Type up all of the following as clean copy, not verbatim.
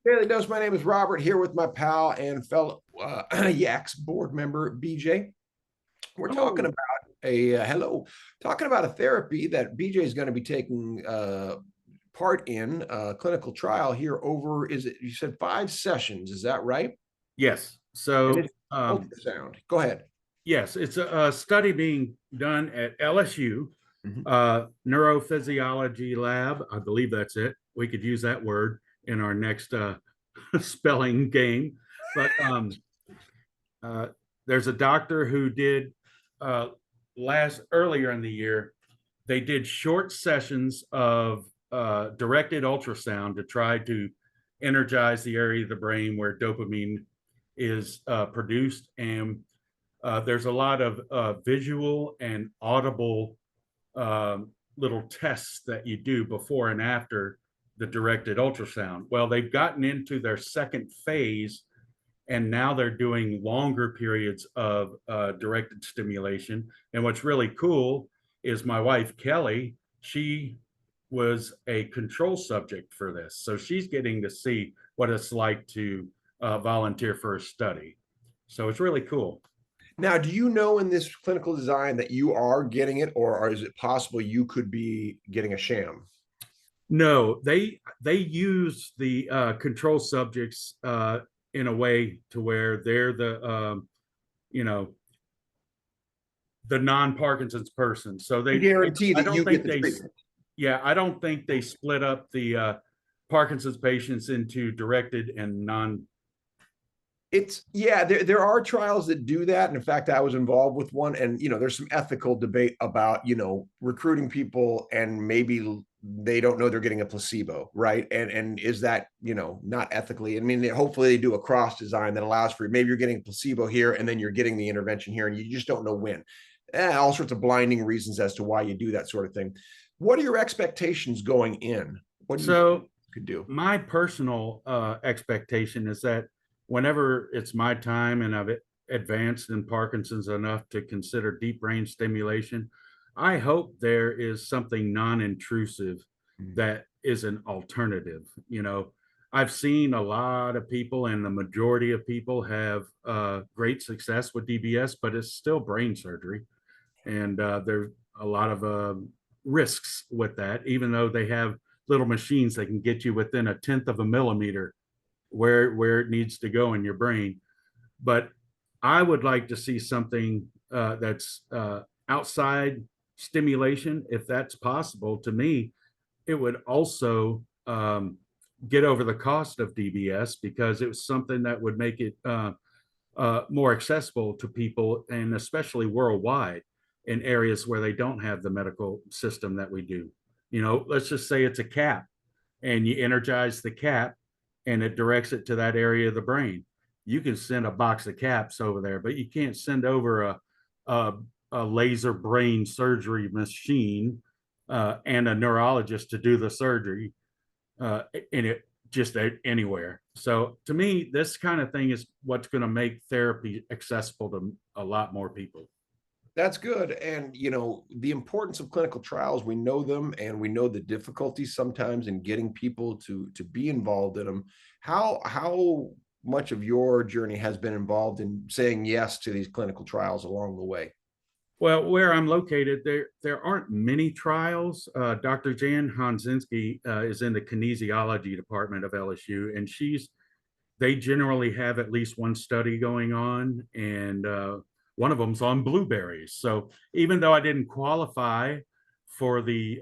Daily Dose. My name is Robert, here with my pal and fellow Yaks board member BJ. We're talking Hello. about talking about a therapy that BJ is going to be taking part in a clinical trial here over. Is it? You said 5 sessions? Is that right? Yes. And So, it's ultrasound. Go ahead. yes, it's a study being done at LSU, Mhm. neurophysiology lab. I believe that's it. We could use that word in our next spelling game. But uh, there's a doctor who did uh, earlier in the year. They did short sessions of directed ultrasound to try to energize the area of the brain where dopamine is produced. And there's a lot of visual and audible little tests that you do before and after the directed ultrasound. Well, they've gotten into their second phase, and now they're doing longer periods of directed stimulation. And what's really cool is my wife, Kelly, she was a control subject for this. So she's getting to see what it's like to volunteer for a study. So it's really cool. Now, do you know in this clinical design that you are getting it, or is it possible you could be getting a sham? No, they use the control subjects in a way to where they're you know the non-Parkinson's person. So To guarantee I that don't you get think the treatment. yeah, I don't think they split up the Parkinson's patients into directed and non. It's yeah, there are trials that do that. And in fact, I was involved with one, and there's some ethical debate about recruiting people, and maybe they don't know they're getting a placebo, right? And is that not ethically? I mean, hopefully they do a cross design that allows for maybe you're getting a placebo here, and then you're getting the intervention here, and you just don't know when. All sorts of blinding reasons as to why you do that sort of thing. What are your expectations going in? What do you think So you could do? my personal expectation is that whenever it's my time and I've advanced in Parkinson's enough to consider deep brain stimulation, I hope there is something non-intrusive that is an alternative. I've seen a lot of people, and the majority of people have great success with DBS, but it's still brain surgery, and there's a lot of risks with that, even though they have little machines that can get you within a tenth of a millimeter where it needs to go in your brain. But I would like to see something that's outside stimulation, if that's possible. To me, it would also get over the cost of DBS, because it was something that would make it more accessible to people, and especially worldwide in areas where they don't have the medical system that we do. Let's just say it's a cap, and you energize the cap and it directs it to that area of the brain. You can send a box of caps over there, but you can't send over a, a laser brain surgery machine and a neurologist to do the surgery in it just anywhere. So to me, this kind of thing is what's going to make therapy accessible to a lot more people. That's good. And the importance of clinical trials, we know them, and we know the difficulties sometimes in getting people to be involved in them. How much of your journey has been involved in saying yes to these clinical trials along the way? Well, where I'm located, there aren't many trials. Dr. Jan Hanzinski is in the kinesiology department of LSU, and they generally have at least one study going on, and one of them's on blueberries. So even though I didn't qualify for the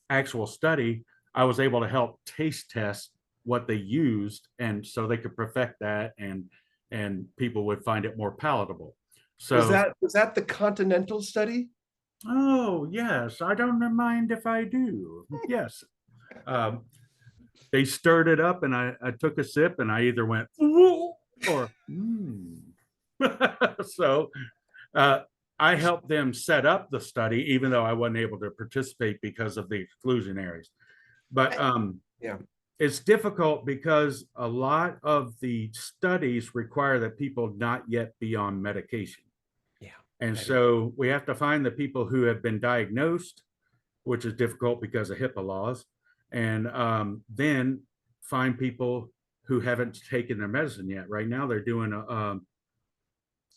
actual study, I was able to help taste test what they used, and so they could perfect that, and people would find it more palatable. So, Was that the Continental study? oh yes, I don't mind if I do. Yes, um, they stirred it up, and I took a sip, and I either went "Ooh," or so uh, I helped them set up the study, even though I wasn't able to participate because of the exclusionaries. But Yeah. it's difficult because a lot of the studies require that people not yet be on medication. Yeah. And That is. so we have to find the people who have been diagnosed, which is difficult because of HIPAA laws. And then find people who haven't taken their medicine yet. Right now, they're doing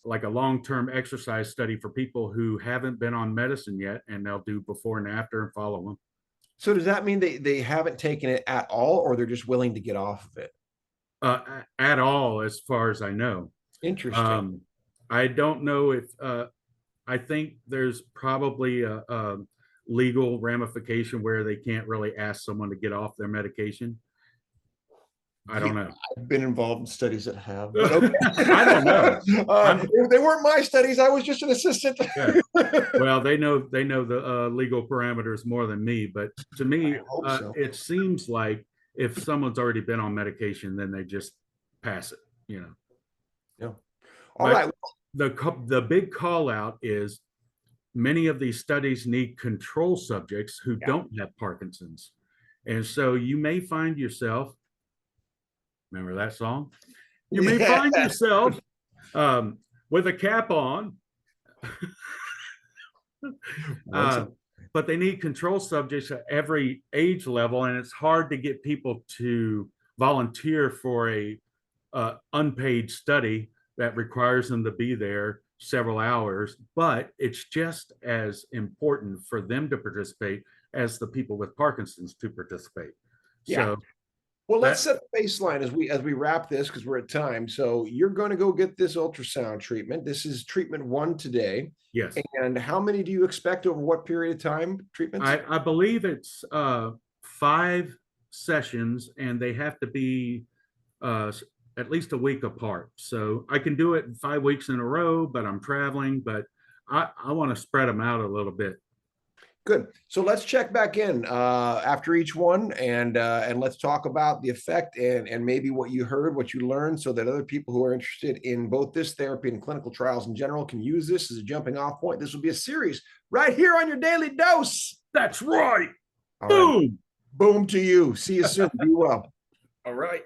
like a long-term exercise study for people who haven't been on medicine yet, and they'll do before and after and follow them. So does that mean they haven't taken it at all, or they're just willing to get off of it? At all, as far as I know. Interesting. Um, I don't know if I think there's probably a legal ramification where they can't really ask someone to get off their medication. I Yeah, don't know. I've been involved in studies that have, but okay. I don't know. They weren't my studies. I was just an assistant. Yeah. Well, they know the legal parameters more than me, but to me, I hope so. it seems like if someone's already been on medication, then they just pass it, you know. Yeah. All But right. the big call out is many of these studies need control subjects who Yeah. don't have Parkinson's. And so you may find yourself, remember that song? You may Yeah. find yourself with a cap on, Once but they need control subjects at every age level. And it's hard to get people to volunteer for a unpaid study that requires them to be there several hours, but it's just as important for them to participate as the people with Parkinson's to participate. Yeah. So Well, let's that, set the baseline as we wrap this because we're at time. So you're going to go get this ultrasound treatment. This is treatment one today. yes, And how many do you expect over what period of time treatments? I believe it's 5 sessions, and they have to be uh, at least a week apart. So I can do it in 5 weeks in a row, but I'm traveling. But I want to spread them out a little bit. Good. So let's check back in after each one, and let's talk about the effect and maybe what you heard, what you learned, so that other people who are interested in both this therapy and clinical trials in general can use this as a jumping off point. This will be a series right here on your daily dose. That's right. All right. Boom. Boom to you. See you soon. Be well. All right.